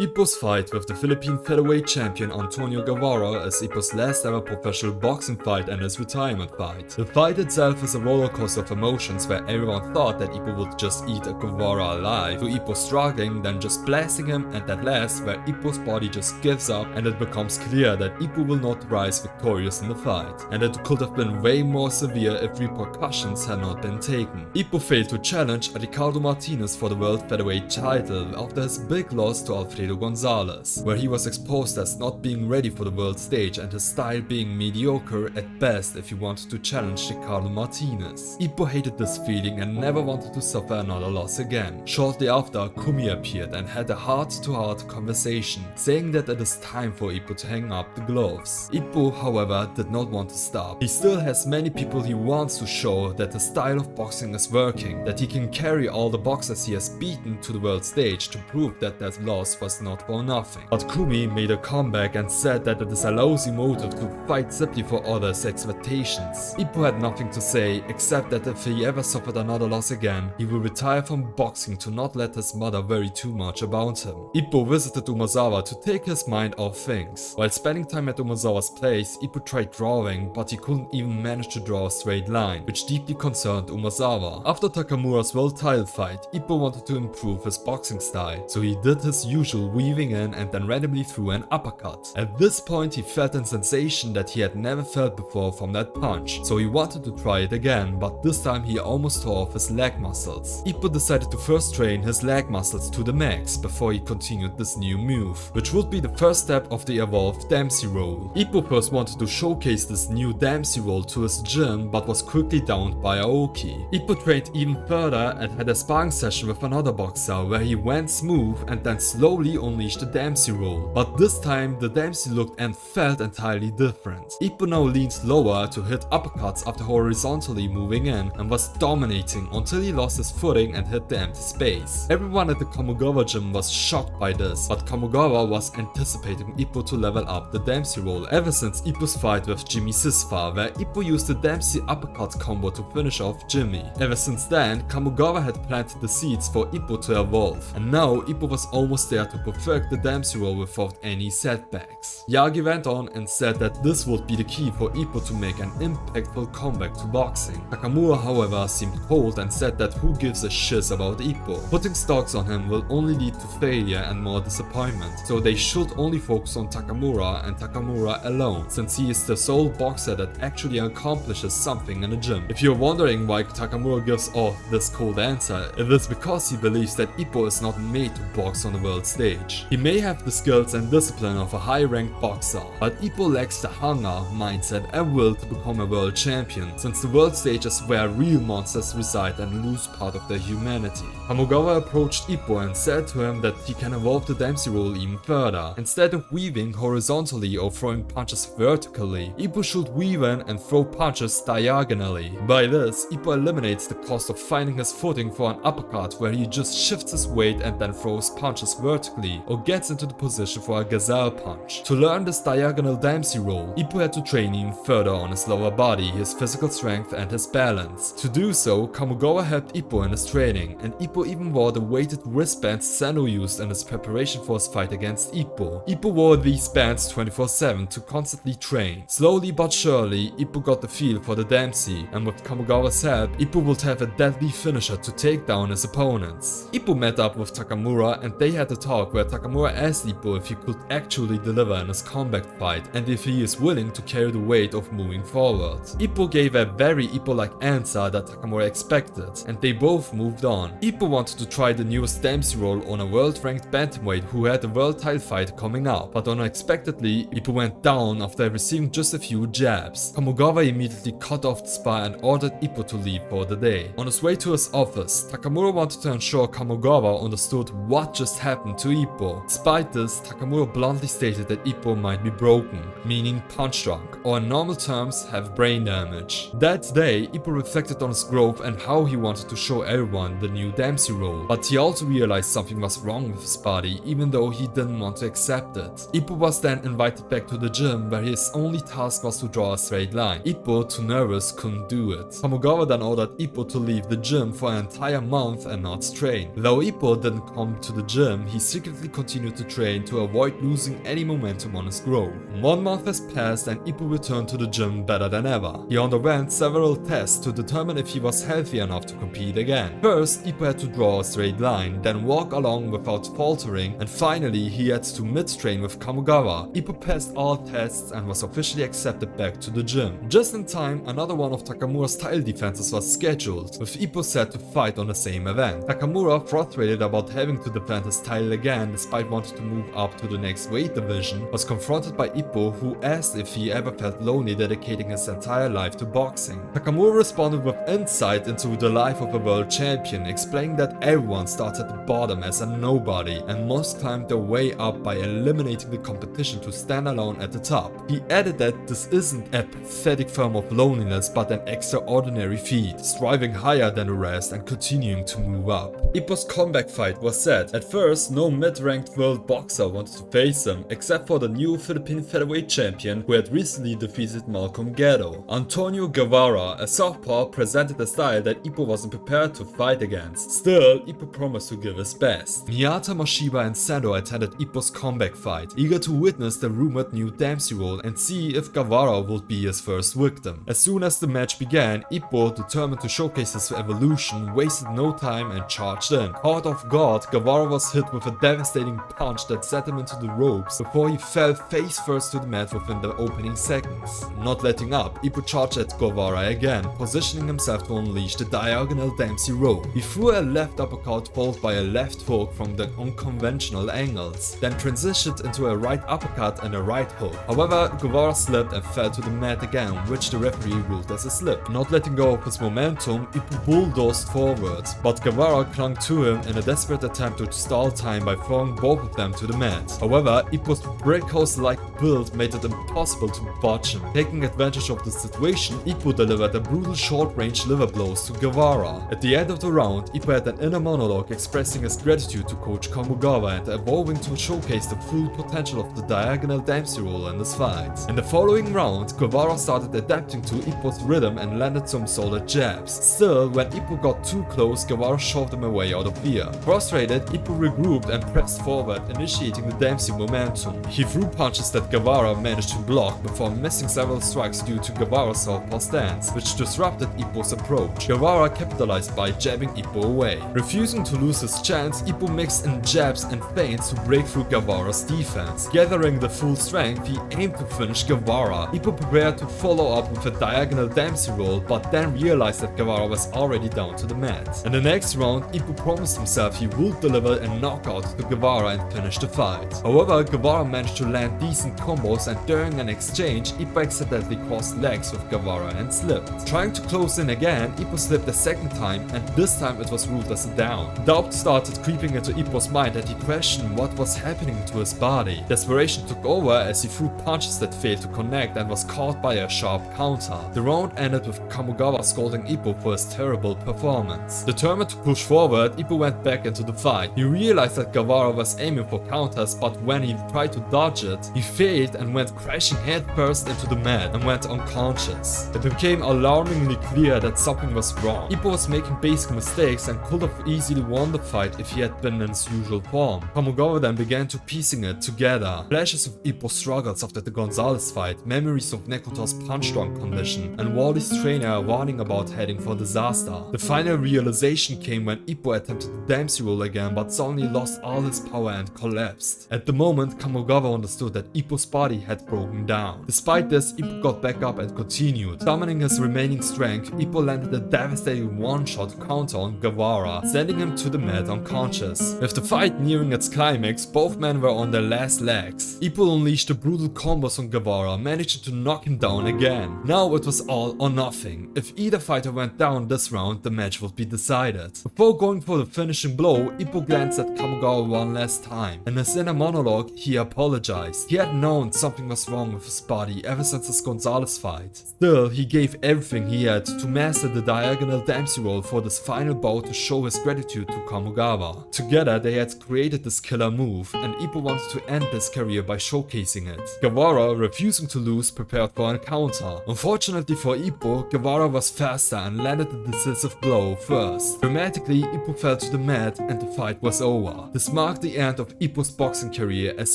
Ippo's fight with the Philippine Featherweight champion Antonio Guevarra is Ippo's last ever professional boxing fight and his retirement fight. The fight itself is a rollercoaster of emotions where everyone thought that Ippo would just eat a Guevarra alive, to Ippo struggling, then just blasting him, and at last where Ippo's body just gives up and it becomes clear that Ippo will not rise victorious in the fight, and it could have been way more severe if repercussions had not been taken. Ippo failed to challenge Ricardo Martinez for the world featherweight title after his big loss to Alfredo Gonzales, where he was exposed as not being ready for the world stage and his style being mediocre at best if he wanted to challenge Ricardo Martinez. Ippo hated this feeling and never wanted to suffer another loss again. Shortly after, Kumi appeared and had a heart-to-heart conversation, saying that it is time for Ippo to hang up the gloves. Ippo, however, did not want to stop. He still has many people he wants to show that the style of boxing is working, that he can carry all the boxers he has beaten to the world stage to prove that that loss was not for nothing. But Kumi made a comeback and said that it is a lousy motive to fight simply for others' expectations. Ippo had nothing to say except that if he ever suffered another loss again, he will retire from boxing to not let his mother worry too much about him. Ippo visited Umazawa to take his mind off things. While spending time at Umazawa's place, Ippo tried drawing, but he couldn't even manage to draw a straight line, which deeply concerned Umazawa. After Takamura's world title fight, Ippo wanted to improve his boxing style, so he did his usual weaving in and then randomly threw an uppercut. At this point he felt a sensation that he had never felt before from that punch, so he wanted to try it again, but this time he almost tore off his leg muscles. Ippo decided to first train his leg muscles to the max before he continued this new move, which would be the first step of the evolved Dempsey Roll. Ippo first wanted to showcase this new Dempsey Roll to his gym, but was quickly downed by Aoki. Ippo trained even further and had a sparring session with another boxer where he went smooth and then slowly unleashed the Dempsey Roll, but this time the Dempsey looked and felt entirely different. Ippo now leaned lower to hit uppercuts after horizontally moving in and was dominating until he lost his footing and hit the empty space. Everyone at the Kamogawa gym was shocked by this, but Kamogawa was anticipating Ippo to level up the Dempsey Roll ever since Ippo's fight with Jimmy Sisfa, where Ippo used the Dempsey uppercut combo to finish off Jimmy. Ever since then, Kamogawa had planted the seeds for Ippo to evolve, and now Ippo was almost there to perfect the Dempsey Roll without any setbacks. Yagi went on and said that this would be the key for Ippo to make an impactful comeback to boxing. Takamura, however, seemed cold and said that who gives a shiz about Ippo. Putting stocks on him will only lead to failure and more disappointment, so they should only focus on Takamura and Takamura alone, since he is the sole boxer that actually accomplishes something in the gym. If you're wondering why Takamura gives off this cold answer, it is because he believes that Ippo is not made to box on the world stage. He may have the skills and discipline of a high-ranked boxer, but Ippo lacks the hunger, mindset and will to become a world champion, since the world stage is where real monsters reside and lose part of their humanity. Kamogawa approached Ippo and said to him that he can evolve the Dempsey Roll even further. Instead of weaving horizontally or throwing punches vertically, Ippo should weave in and throw punches diagonally. By this, Ippo eliminates the cost of finding his footing for an uppercut where he just shifts his weight and then throws punches vertically or gets into the position for a gazelle punch. To learn this diagonal Dempsey Roll, Ippo had to train even further on his lower body, his physical strength and his balance. To do so, Kamogawa helped Ippo in his training, and Ippo even wore the weighted wristbands Sano used in his preparation for his fight against Ippo. Ippo wore these bands 24/7 to constantly train. Slowly but surely, Ippo got the feel for the Dempsey, and with Kamogawa's help, Ippo would have a deadly finisher to take down his opponents. Ippo met up with Takamura and they had a talk where Takamura asked Ippo if he could actually deliver in his comeback fight and if he is willing to carry the weight of moving forward. Ippo gave a very Ippo-like answer that Takamura expected, and they both moved on. Ippo wanted to try the newest Dempsey Roll on a world-ranked bantamweight who had a world title fight coming up, but unexpectedly, Ippo went down after receiving just a few jabs. Kamogawa immediately cut off the spar and ordered Ippo to leave for the day. On his way to his office, Takamura wanted to ensure Kamogawa understood what just happened to Ippo. Despite this, Takamura bluntly stated that Ippo might be broken, meaning punch drunk, or in normal terms, have brain damage. That day, Ippo reflected on his growth and how he wanted to show everyone the new Dempsey Roll, but he also realized something was wrong with his body, even though he didn't want to accept it. Ippo was then invited back to the gym where his only task was to draw a straight line. Ippo, too nervous, couldn't do it. Kamogawa then ordered Ippo to leave the gym for an entire month and not train. Though Ippo didn't come to the gym, he secretly secretly continued to train to avoid losing any momentum on his growth. 1 month has passed and Ippo returned to the gym better than ever. He underwent several tests to determine if he was healthy enough to compete again. First, Ippo had to draw a straight line, then walk along without faltering, and finally he had to mid-train with Guevarra. Ippo passed all tests and was officially accepted back to the gym. Just in time, another one of Takamura's title defenses was scheduled, with Ippo set to fight on the same event. Takamura, frustrated about having to defend his title again despite wanting to move up to the next weight division, was confronted by Ippo, who asked if he ever felt lonely dedicating his entire life to boxing. Takamura responded with insight into the life of a world champion, explaining that everyone starts at the bottom as a nobody and must climb their way up by eliminating the competition to stand alone at the top. He added that this isn't a pathetic form of loneliness but an extraordinary feat, striving higher than the rest and continuing to move up. Ippo's comeback fight was set. At first, no mid-ranked world boxer wanted to face him, except for the new Philippine Featherweight champion who had recently defeated Malcolm Ghetto. Antonio Guevarra, a southpaw, presented a style that Ippo wasn't prepared to fight against. Still, Ippo promised to give his best. Miyata, Moshiba and Sando attended Ippo's comeback fight, eager to witness the rumored new Dempsey Roll and see if Guevarra would be his first victim. As soon as the match began, Ippo, determined to showcase his evolution, wasted no time and charged in. Caught off guard, Guevarra was hit with a devastating punch that set him into the ropes before he fell face first to the mat within the opening seconds. Not letting up, Ippo charged at Guevarra again, positioning himself to unleash the Diagonal Dempsey Roll. He threw a left uppercut followed by a left hook from the unconventional angles, then transitioned into a right uppercut and a right hook. However, Guevarra slipped and fell to the mat again, which the referee ruled as a slip. Not letting go of his momentum, Ippo bulldozed forward, but Guevarra clung to him in a desperate attempt to stall time by throwing both of them to the mat. However, Ippo's brick house-like build made it impossible to botch him. Taking advantage of the situation, Ippo delivered a brutal short-range liver blows to Guevarra. At the end of the round, Ippo had an inner monologue expressing his gratitude to coach Takamura and evolving to showcase the full potential of the Diagonal Dempsey Roll in this fight. In the following round, Guevarra started adapting to Ippo's rhythm and landed some solid jabs. Still, when Ippo got too close, Guevarra shoved him away out of fear. Frustrated, Ippo regrouped and pressed forward, initiating the Dempsey momentum. He threw punches that Guevarra managed to block before missing several strikes due to Guevara's southpaw stance, which disrupted Ippo's approach. Guevarra capitalized by jabbing Ippo away. Refusing to lose his chance, Ippo mixed in jabs and feints to break through Guevara's defense. Gathering the full strength, he aimed to finish Guevarra. Ippo prepared to follow up with a Diagonal Dempsey Roll, but then realized that Guevarra was already down to the mat. In the next round, Ippo promised himself he would deliver a knockout to Guevarra and finish the fight. However, Guevarra managed to land decent combos, and during an exchange, Ippo accidentally crossed legs with Guevarra and slipped. Trying to close in again, Ippo slipped a second time, and this time it was ruled as a down. Doubt started creeping into Ippo's mind and he questioned what was happening to his body. Desperation took over as he threw punches that failed to connect and was caught by a sharp counter. The round ended with Takamura scolding Ippo for his terrible performance. Determined to push forward, Ippo went back into the fight. He realized that Guevarra was aiming for counters, but when he tried to dodge it, he failed and went crashing headfirst into the mat and went unconscious. It became alarmingly clear that something was wrong. Ippo was making basic mistakes and could have easily won the fight if he had been in his usual form. Takamura then began to piecing it together. Flashes of Ippo's struggles after the Gonzales fight, memories of Nekota's punch-drunk condition, and Wally's trainer warning about heading for disaster. The final realization came when Ippo attempted the Dempsey Roll again, but suddenly lost all his power and collapsed. At the moment, Takamura understood that Ippo's body had broken down. Despite this, Ippo got back up and continued. Summoning his remaining strength, Ippo landed a devastating one-shot counter on Guevarra, sending him to the mat unconscious. With the fight nearing its climax, both men were on their last legs. Ippo unleashed the brutal combos on Guevarra, managing to knock him down again. Now it was all or nothing. If either fighter went down this round, the match would be decided. Before going for the finishing blow, Ippo glanced at Takamura one last time. In his inner monologue, he apologized. He had known something was wrong with his body ever since his Gonzales fight. Still, he gave everything he had to master the Diagonal Dempsey Roll for this final bout to show his gratitude to Takamura. Together they had created this killer move, and Ippo wanted to end his career by showcasing it. Guevarra, refusing to lose, prepared for an counter. Unfortunately for Ippo, Guevarra was faster and landed the decisive blow first. Dramatically, Ippo fell to the mat and the fight was over. This marked the end of Ippo's boxing career as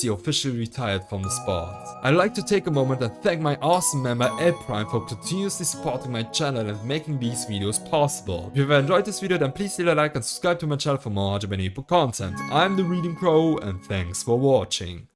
he officially retired from the sport. I'd like to take a moment and thank my awesome member Prime for continuously supporting my channel and making these videos possible. If you have enjoyed this video, then please leave a like and subscribe to my channel for more Hajime Ippo content. I'm the Reading Crow and thanks for watching.